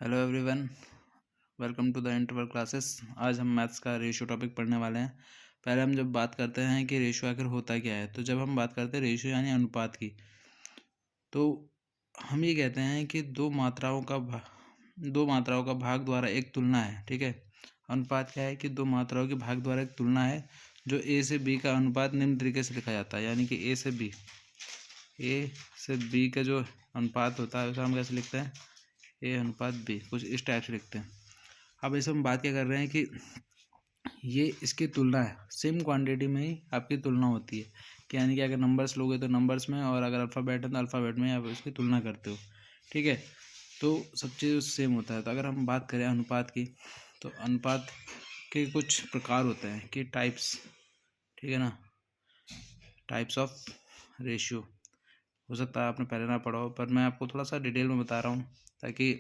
Hello everyone, welcome to the interval classes. आज हम maths का रेशियो टॉपिक पढ़ने वाले हैं। पहले हम जब बात करते हैं कि रेशियो आखिर होता क्या है, तो जब हम बात करते हैं रेशियो यानी अनुपात की, तो हम ये कहते हैं कि दो मात्राओं का भाग द्वारा एक तुलना है। ठीक है, अनुपात क्या है कि दो मात्राओं के भाग द्वारा एक तुलना है। जो ए से बी का अनुपात निम्न तरीके से लिखा जाता है, यानी कि ए से बी का जो अनुपात होता है उसे हम कैसे लिखते हैं, ए अनुपात बी, कुछ इस टाइप से लिखते हैं। अब इसे हम बात क्या कर रहे हैं कि ये इसकी तुलना है, सेम क्वांटिटी में ही आपकी तुलना होती है कि यानी कि अगर नंबर्स लोगे तो नंबर्स में, और अगर अल्फ़ाबेट है तो अल्फ़ाबेट में आप इसकी तुलना करते हो। ठीक है, तो सब चीज़ सेम होता है। तो अगर हम बात करें अनुपात की, तो अनुपात के कुछ प्रकार होते हैं कि टाइप्स, ठीक है ना, टाइप्स ऑफ रेशियो। हो सकता है आपने पहले ना पढ़ा हो, पर मैं आपको थोड़ा सा डिटेल में बता रहा हूँ ताकि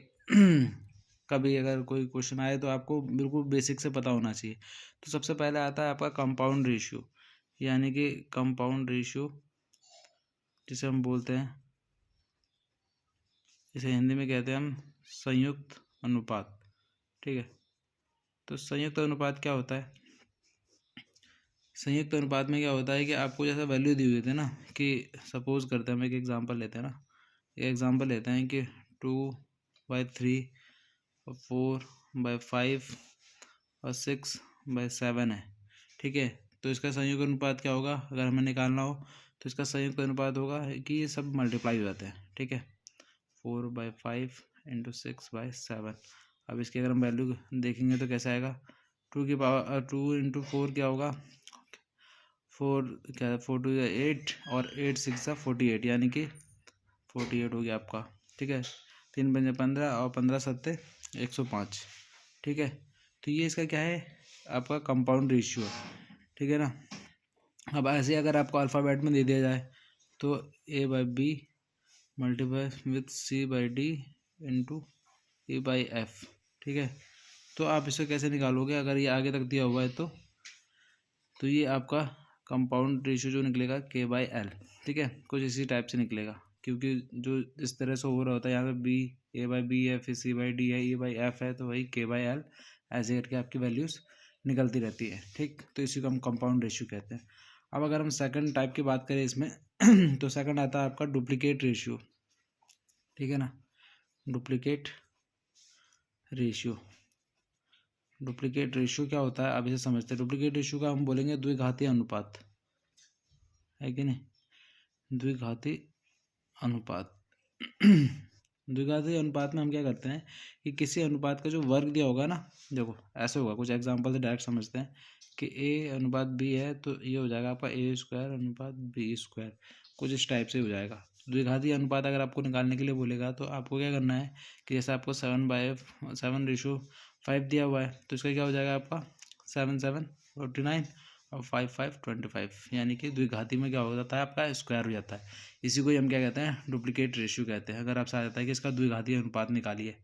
कभी अगर कोई क्वेश्चन आए तो आपको बिल्कुल बेसिक से पता होना चाहिए। तो सबसे पहले आता है आपका कंपाउंड रेशियो, यानी कि कंपाउंड रेशियो जिसे हम बोलते हैं, इसे हिंदी में कहते हैं हम संयुक्त अनुपात। ठीक है, तो संयुक्त अनुपात क्या होता है? संयुक्त अनुपात में क्या होता है कि आपको जैसा वैल्यू दी हुई थी ना, कि सपोज करते हैं, हम एक एग्जांपल लेते हैं ना, एक एग्जांपल लेते हैं कि 2/3 और 4/5 और 6/7 है। ठीक है, तो इसका संयुक्त अनुपात क्या होगा अगर हमें निकालना हो, तो इसका संयुक्त अनुपात होगा कि ये सब मल्टीप्लाई हो जाते हैं। ठीक है, 4/5 इंटू 6/7। अब इसकी अगर हम वैल्यू देखेंगे तो कैसे आएगा, 2 क्या होगा, 4 और 8 6 48, यानी कि 48 हो गया आपका। ठीक है, 3×5 = 15 और 15×7 = 105। ठीक है, तो ये इसका क्या है, आपका कंपाउंड रेशियो है। ठीक है ना। अब ऐसे अगर आपको अल्फ़ाबेट में दे दिया जाए तो A/B multiply with C/D into E/F। ठीक है, तो आप इसे कैसे निकालोगे अगर ये आगे तक दिया हुआ है तो ये आपका कंपाउंड रेशियो जो निकलेगा K/L। ठीक है, कुछ इसी टाइप से निकलेगा, क्योंकि जो इस तरह से हो रहा होता है, यहाँ पे A/B है, फिर C/D है, E/F है, तो वही K/L ऐसे करके आपकी वैल्यूज़ निकलती रहती है। ठीक, तो इसी को हम कंपाउंड रेशियो कहते हैं। अब अगर हम सेकंड टाइप की बात करें इसमें तो सेकंड आता है आपका डुप्लीकेट रेशियो। ठीक है ना, डुप्लीकेट रेशियो। डुप्लीकेट रेशियो क्या होता है, अब इसे समझते हैं। डुप्लीकेट रेशियो का हम बोलेंगे द्विघाती अनुपात, है कि नहीं, द्विघाती अनुपात। द्विघाती अनुपात में हम क्या करते हैं कि किसी अनुपात का जो वर्ग दिया होगा ना, देखो ऐसे होगा, कुछ एग्जांपल से डायरेक्ट समझते हैं कि A/B है, तो ये हो जाएगा आपका A² / B², कुछ इस टाइप से हो जाएगा। द्विघाती अनुपात अगर आपको निकालने के लिए बोलेगा तो आपको क्या करना है कि जैसे आपको 7/7 दिया हुआ है, तो इसका क्या हो जाएगा आपका 7×7 = 49 और 5×5 = 25, यानी कि द्विघाती में क्या हो जाता है आपका स्क्वायर हो जाता है। इसी को ही हम क्या कहते हैं, डुप्लीकेट रेशियो कहते हैं। अगर आपसे आ जाता है कि इसका द्विघाती अनुपात निकालिए।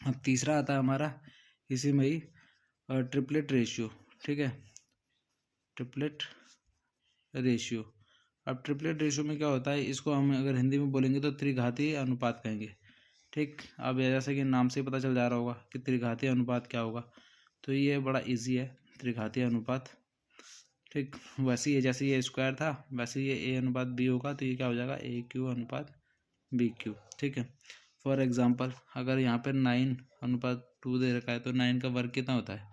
अब तीसरा आता है हमारा इसी में ही ट्रिपलेट रेशियो। ठीक है, ट्रिपलेट रेशियो। अब ट्रिपलेट रेशियो में क्या होता है, इसको हम अगर हिंदी में बोलेंगे तो त्रिघाती अनुपात कहेंगे। ठीक, अब जैसे कि नाम से ही पता चल जा रहा होगा कि त्रिघाती अनुपात क्या होगा, तो ये बड़ा इजी है, त्रिघाती अनुपात। ठीक, वैसे ही जैसे ये स्क्वायर था वैसे ये A/B होगा, तो ये क्या हो जाएगा AQ/BQ। ठीक है, फॉर एग्जांपल अगर यहाँ पे 9/2 दे रखा है, तो 9 का वर्ग कितना होता है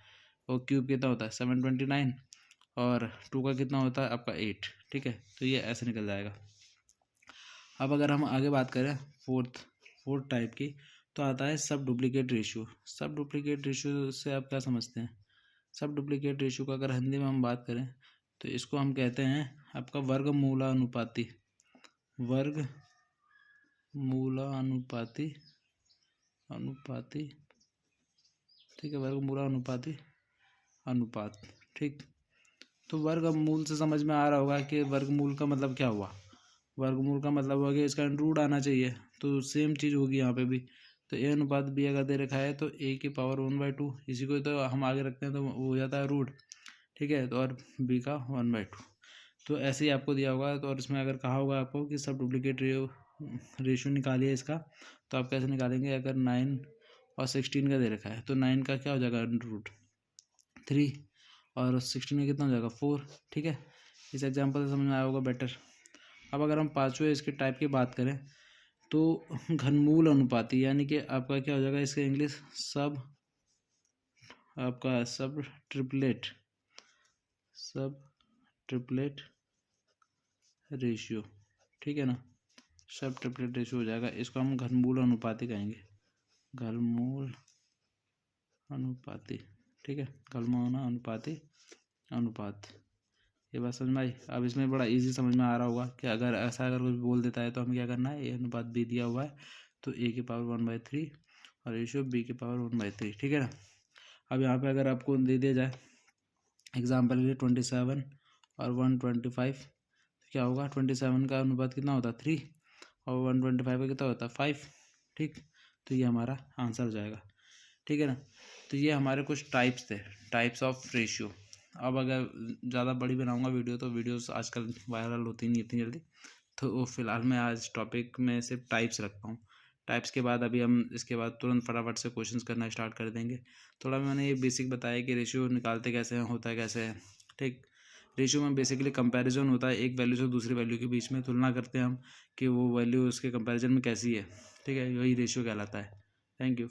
और क्यूब कितना होता है 729, और 2 का कितना होता है आपका 8। ठीक है, तो ये ऐसे निकल जाएगा। अब अगर हम आगे बात करें फोर्थ टाइप की, तो आता है सब डुप्लीकेट रेशियो। सब डुप्लीकेट रेशियो से आप क्या समझते हैं? सब डुप्लीकेट रेशियो का अगर हिंदी में हम बात करें तो इसको हम कहते हैं आपका वर्गमूलानुपाती। वर्गमूलानुपाती अनुपाती ठीक है, वर्गमूलानुपाती अनुपात। ठीक, तो वर्गमूल से समझ में आ रहा होगा कि वर्गमूल का मतलब क्या हुआ। वर्गमूल का मतलब हुआ कि इसका रूट आना चाहिए, तो सेम चीज़ होगी यहाँ पे भी। तो A/B अगर दे रखा है तो A⁴ इसी को तो हम आगे रखते हैं तो वो हो जाता है रूट। ठीक है, तो और B का 1/2, तो ऐसे ही आपको दिया होगा। तो और इसमें अगर कहा होगा आपको कि सब डुप्लीकेट रेशियो निकालिए इसका, तो आप कैसे निकालेंगे, अगर 9 और 16 का दे रखा है, तो 9 का क्या हो जाएगा √3 और 16 का कितना हो जाएगा 4। ठीक है, इस एग्जाम्पल से समझ में आया होगा बेटर। अब अगर हम पाँचवें इसके टाइप की बात करें तो घनमूल अनुपाती, यानी कि आपका क्या हो जाएगा इसका इंग्लिश सब ट्रिपलेट रेशियो। ठीक है ना, सब ट्रिपलेट रेशियो हो जाएगा, इसको हम घनमूल अनुपाती कहेंगे, घनमूल अनुपाती। ठीक है, घनमूल अनुपाती अनुपात। ये बात समझ में आई। अब इसमें बड़ा इजी समझ में आ रहा होगा कि अगर कुछ बोल देता है तो हमें क्या करना है, ए अनुपात बी दिया हुआ है तो a की पावर 1/3 और रेशियो b की पावर 1/3। ठीक है ना। अब यहाँ पे अगर आपको दे दिया जाए एग्जाम्पल के लिए 27 और 125, तो क्या होगा, 27 का अनुपात कितना होता है 3 और 125 का कितना होता है 5। ठीक, तो ये हमारा आंसर हो जाएगा। ठीक है ना, तो ये हमारे कुछ टाइप्स थे, टाइप्स ऑफ रेशियो। अब अगर ज़्यादा बड़ी बनाऊंगा वीडियो तो वीडियोस आजकल वायरल होती नहीं इतनी जल्दी, तो फिलहाल मैं आज टॉपिक में सिर्फ टाइप्स रखता हूँ। टाइप्स के बाद अभी हम इसके बाद तुरंत फटाफट से क्वेश्चंस करना स्टार्ट कर देंगे। थोड़ा मैंने ये बेसिक बताया कि रेशियो निकालते कैसे हैं, होता है कैसे है। ठीक, रेशियो में बेसिकली कंपैरिजन होता है, एक वैल्यू से दूसरी वैल्यू के बीच में तुलना करते हैं हम कि वो वैल्यू उसके कंपैरिजन में कैसी है। ठीक है, यही रेशियो कहलाता है। Thank you.